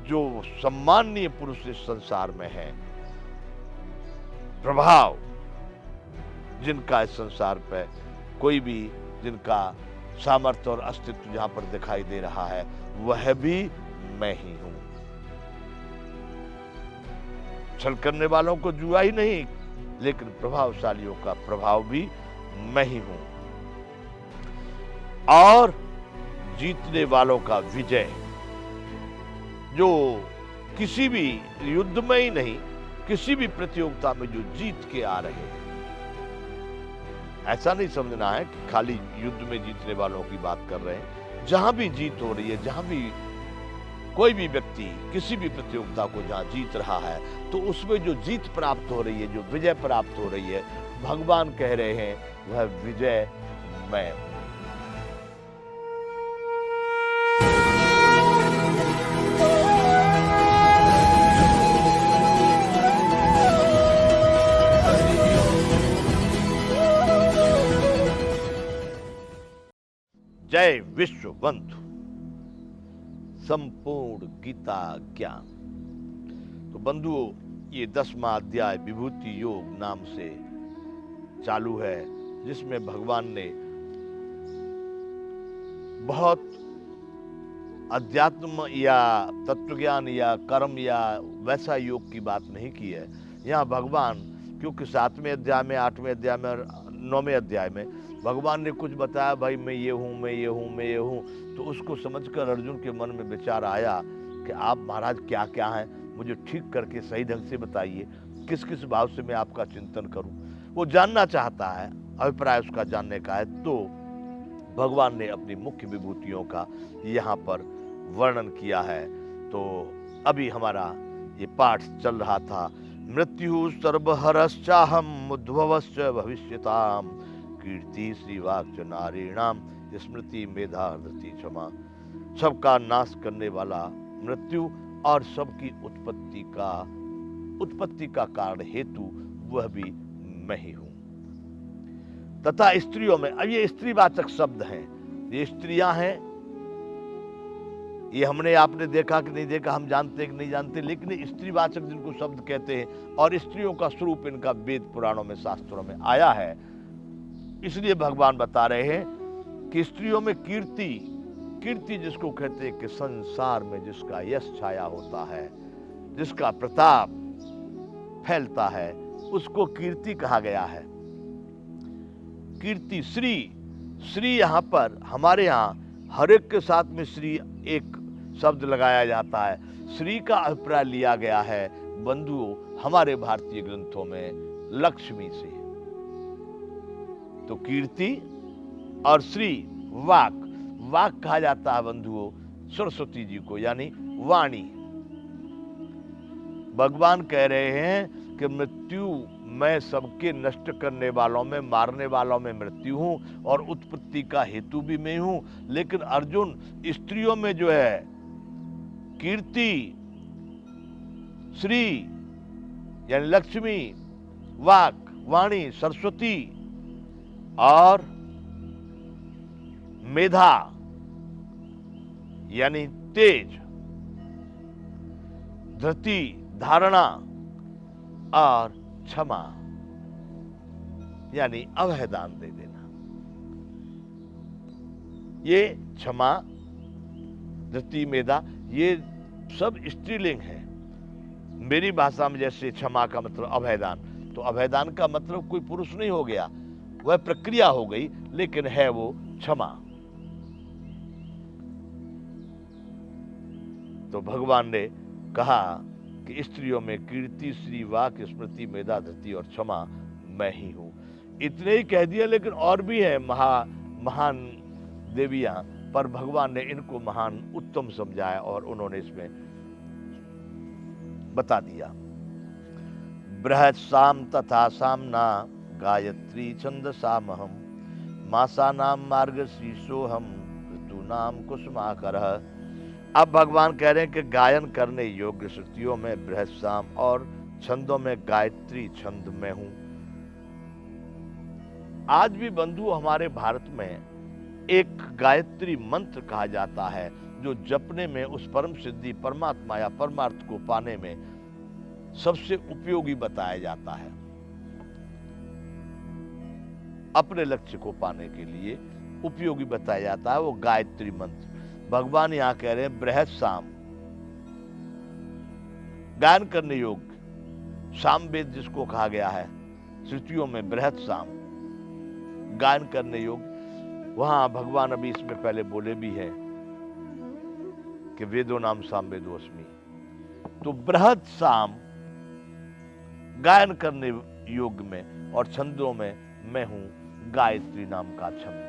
जो सम्माननीय पुरुष इस संसार में है, प्रभाव जिनका इस संसार पे कोई भी, जिनका सामर्थ्य और अस्तित्व जहां पर दिखाई दे रहा है, वह भी मैं ही हूं। छल करने वालों को जुआ ही नहीं, लेकिन प्रभावशालियों का प्रभाव भी मैं ही हूं। और जीतने वालों का विजय, जो किसी भी युद्ध में ही नहीं, किसी भी प्रतियोगिता में जो जीत के आ रहे हैं, ऐसा नहीं समझना है कि खाली युद्ध में जीतने वालों की बात कर रहे हैं। जहां भी जीत हो रही है, जहां भी कोई भी व्यक्ति किसी भी प्रतियोगिता को जहां जीत रहा है, तो उसमें जो जीत प्राप्त हो रही है, जो विजय प्राप्त हो रही है, भगवान कह रहे हैं वह विजय मैं हूं। जय विश्व बंधु, संपूर्ण गीता ज्ञान। तो बंधुओं, ये 10वां अध्याय विभूति योग नाम से चालू है, जिसमें भगवान ने बहुत अध्यात्म या तत्वज्ञान या कर्म या वैसा योग की बात नहीं की है। यहाँ भगवान, क्योंकि 7वें अध्याय में, 8वें अध्याय में और 9वें अध्याय में भगवान ने कुछ बताया, भाई मैं ये हूँ, मैं ये हूँ, मैं ये हूँ, तो उसको समझकर अर्जुन के मन में विचार आया कि आप महाराज क्या क्या हैं, मुझे ठीक करके सही ढंग से बताइए, किस किस भाव से मैं आपका चिंतन करूं। वो जानना चाहता है, अभिप्राय उसका जानने का है। तो भगवान ने अपनी मुख्य विभूतियों का यहाँ पर वर्णन किया है। तो अभी हमारा ये पाठ चल रहा था, मृत्यु सर्वहरश्चाहम उद्भवश्च भविष्यताम, कीर्ति श्रीवाक्च नारीणाम, स्मृति मेधा धृति क्षमा। सबका नाश करने वाला मृत्यु और सबकी उत्पत्ति का कारण हेतु वह भी मैं ही हूं। तथा स्त्रियों में, अब ये स्त्रीवाचक शब्द हैं, ये स्त्रियां हैं, ये हमने आपने देखा कि नहीं देखा, हम जानते कि नहीं जानते, लेकिन स्त्रीवाचक जिनको शब्द कहते हैं, और स्त्रियों का स्वरूप इनका वेद पुराणों में, शास्त्रों में आया है। इसलिए भगवान बता रहे हैं कि स्त्रियों में कीर्ति जिसको कहते हैं कि संसार में जिसका यश छाया होता है, जिसका प्रताप फैलता है, उसको कीर्ति कहा गया है। कीर्ति, श्री यहां पर हमारे यहां हर एक के साथ में श्री एक शब्द लगाया जाता है। श्री का अभिप्राय लिया गया है बंधुओं हमारे भारतीय ग्रंथों में लक्ष्मी से। तो कीर्ति और श्री, वाक कहा जाता है बंधुओं सरस्वती जी को, यानी वाणी। भगवान कह रहे हैं कि मृत्यु मैं सबके नष्ट करने वालों में, मारने वालों में मृत्यु हूं, और उत्पत्ति का हेतु भी मैं हूं। लेकिन अर्जुन, स्त्रियों में जो है कीर्ति, श्री यानी लक्ष्मी, वाक वाणी सरस्वती, और मेधा यानी तेज, धृति धारणा, और क्षमा यानी अभयदान दे देना। ये क्षमा, धृति, मेधा, ये सब स्त्रीलिंग है। मेरी भाषा में जैसे क्षमा का मतलब अभयदान, तो अभयदान का मतलब कोई पुरुष नहीं हो गया, वह प्रक्रिया हो गई, लेकिन है वो क्षमा। तो भगवान ने कहा कि स्त्रियों में कीर्ति, श्री, वाक, स्मृति, मेधा, धृति और क्षमा मैं ही हूं। इतने ही कह दिया, लेकिन और भी है महान देवियां, पर भगवान ने इनको महान उत्तम समझाया और उन्होंने इसमें बता दिया। बृहत् साम तथा सामना गायत्री छंदसामहम, मासानाम मार्गशीर्षोहम ऋतूनाम कुसुमाकरः। अब भगवान कह रहे हैं कि गायन करने योग्य श्रुतियों में बृहत् साम और छंदों में गायत्री छंद में हूं। आज भी बंधु हमारे भारत में एक गायत्री मंत्र कहा जाता है, जो जपने में उस परम सिद्धि परमात्मा या परमार्थ को पाने में सबसे उपयोगी बताया जाता है, अपने लक्ष्य को पाने के लिए उपयोगी बताया जाता है, वो गायत्री मंत्र। भगवान यहां कह रहे हैं बृहत साम, गायन करने योग्य साम वेद जिसको कहा गया है श्रुतियों में बृहत साम, गायन करने योग्य। वहां भगवान अभी इसमें पहले बोले भी हैं कि वेदो नाम साम वेदोस्मि, तो बृहत साम गायन करने योग्य में और छंदों में मैं हूं गायत्री नाम का छंद।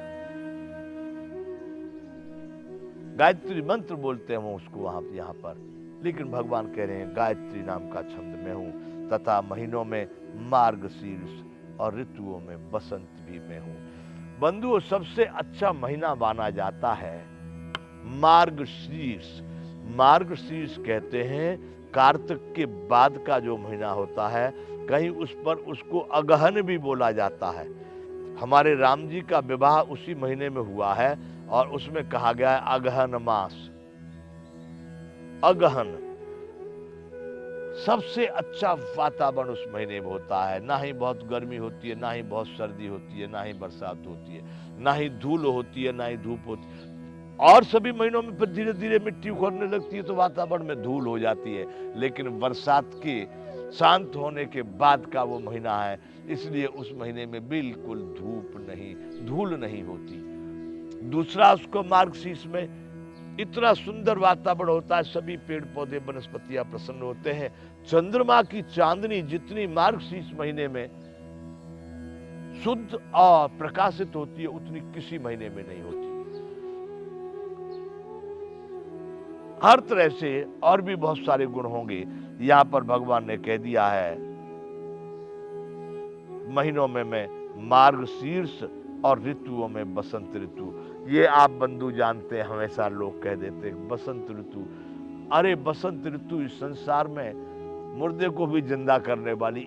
गायत्री मंत्र बोलते हैं वो उसको वहां यहाँ पर, लेकिन भगवान कह रहे हैं गायत्री नाम का छंद मैं हूं, तथा महीनों में मार्गशीर्ष और ऋतुओं में बसंत भी मैं हूं। बंधुओं, सबसे अच्छा महीना माना जाता है मार्गशीर्ष। मार्गशीर्ष कहते हैं कार्तिक के बाद का जो महीना होता है, कहीं उस पर उसको अगहन भी बोला जाता है। हमारे राम जी का विवाह उसी महीने में हुआ है और उसमें कहा गया है अगहन मास। अगहन सबसे अच्छा वातावरण उस महीने में होता है, ना ही बहुत गर्मी होती है, ना ही बहुत सर्दी होती है, ना ही बरसात होती है, ना ही धूल होती है, ना ही धूप होती है। और सभी महीनों में फिर धीरे धीरे मिट्टी उखड़ने लगती है तो वातावरण में धूल हो जाती है, लेकिन बरसात के शांत होने के बाद का वो महीना है, इसलिए उस महीने में बिल्कुल धूल नहीं होती। दूसरा, उसको मार्गशीर्ष में इतना सुंदर वातावरण होता है, सभी पेड़ पौधे वनस्पतियां प्रसन्न होते हैं। चंद्रमा की चांदनी जितनी मार्गशीर्ष महीने में शुद्ध और प्रकाशित होती है, उतनी किसी महीने में नहीं होती। हर तरह से और भी बहुत सारे गुण होंगे, यहां पर भगवान ने कह दिया है महीनों में मैं मार्गशीर्ष और ऋतुओं में बसंत ऋतु। ये आप बंधु जानते हैं, हमेशा लोग कह देते हैं बसंत ऋतु। अरे बसंत ऋतु इस संसार में मुर्दे को भी जिंदा करने वाली,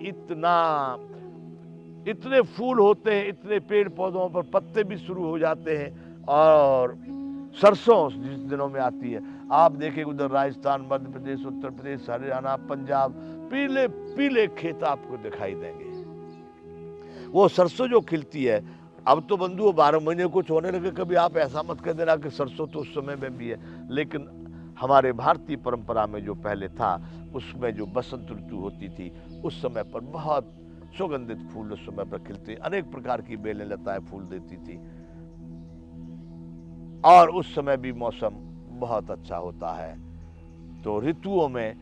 इतने फूल होते हैं, इतने पेड़ पौधों पर पत्ते भी शुरू हो जाते हैं, और सरसों जिस दिनों में आती है, आप देखें उधर राजस्थान, मध्य प्रदेश, उत्तर प्रदेश, हरियाणा, पंजाब, पीले पीले खेत आपको दिखाई देंगे। वो सरसों जो खिलती है, अब तो बंधुओं 12 महीने कुछ होने लगे, कभी आप ऐसा मत कह देना कि सरसों तो उस समय में भी है, लेकिन हमारे भारतीय परंपरा में जो पहले था, उसमें जो बसंत ऋतु होती थी, उस समय पर बहुत सुगंधित फूल उस समय पर खिलते, अनेक प्रकार की बेलें लताएं फूल देती थी, और उस समय भी मौसम बहुत अच्छा होता है। तो ऋतुओं में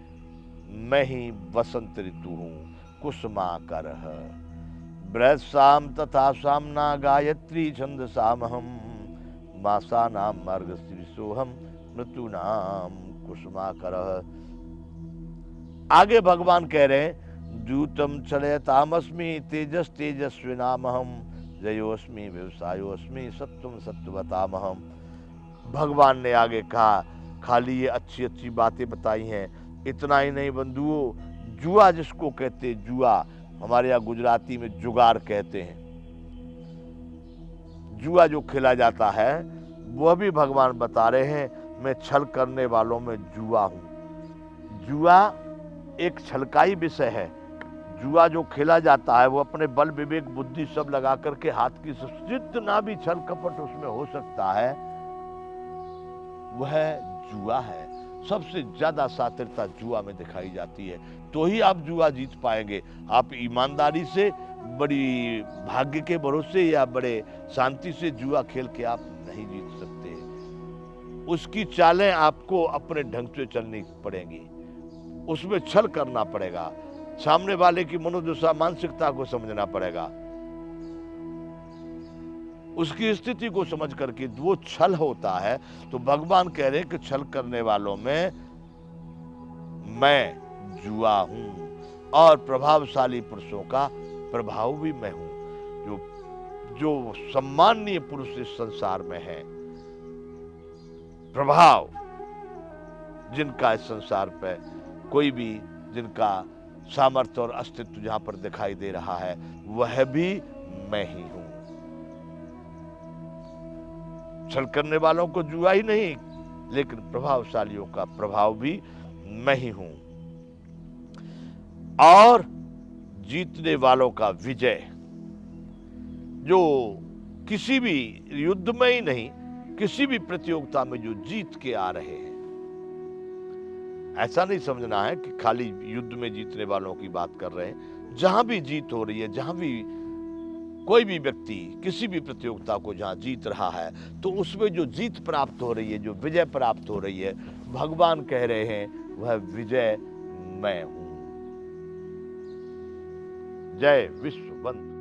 मैं ही बसंत ऋतु हूं, कुसुमाकरः बृहत्साम तथा सामना गायत्री छंद सामहम मासानाम मार्गशीर्षोहम ऋतूनाम कुसुमाकरः। आगे भगवान कह रहे हैं द्यूतम चलयतामस्मि तेजस तेजस्विनामहम जयोस्मि व्यवसायोस्मि सत्वम सत्वतामहम। भगवान ने आगे कहा, खाली ये अच्छी अच्छी बातें बताई हैं, इतना ही नहीं बंधुओं, जुआ जिसको कहते हैं, जुआ हमारे यहाँ गुजराती में जुगार कहते हैं, जुआ जो खेला जाता है वह भी भगवान बता रहे हैं मैं छल करने वालों में जुआ हूं। जुआ एक छलकाई विषय है। जुआ जो खेला जाता है वो अपने बल विवेक बुद्धि सब लगा करके हाथ की जितना भी छल कपट उसमें हो सकता है वह जुआ है। सबसे ज्यादा शातिरता जुआ में दिखाई जाती है, तो ही आप जुआ जीत पाएंगे। आप ईमानदारी से, बड़ी भाग्य के भरोसे या बड़े शांति से जुआ खेल के आप नहीं जीत सकते। उसकी चालें आपको अपने ढंग से चलनी पड़ेंगी, उसमें छल करना पड़ेगा, सामने वाले की मनोदशा मानसिकता को समझना पड़ेगा, उसकी स्थिति को समझ करके वो छल होता है। तो भगवान कह रहे हैं कि छल करने वालों में मैं जुआ हूं, और प्रभावशाली पुरुषों का प्रभाव भी मैं हूं। जो सम्माननीय पुरुष इस संसार में है, प्रभाव जिनका इस संसार पे कोई भी, जिनका सामर्थ्य और अस्तित्व जहां पर दिखाई दे रहा है, वह भी मैं ही हूं। छल करने वालों को जुआ ही नहीं, लेकिन प्रभावशालियों का प्रभाव भी मैं ही हूं। और जीतने वालों का विजय, जो किसी भी युद्ध में ही नहीं, किसी भी प्रतियोगिता में जो जीत के आ रहे हैं, ऐसा नहीं समझना है कि खाली युद्ध में जीतने वालों की बात कर रहे हैं। जहां भी जीत हो रही है, जहां भी कोई भी व्यक्ति किसी भी प्रतियोगिता को जहां जीत रहा है, तो उसमें जो जीत प्राप्त हो रही है, जो विजय प्राप्त हो रही है, भगवान कह रहे हैं वह विजय मैं हूं। जय विश्व बंधु।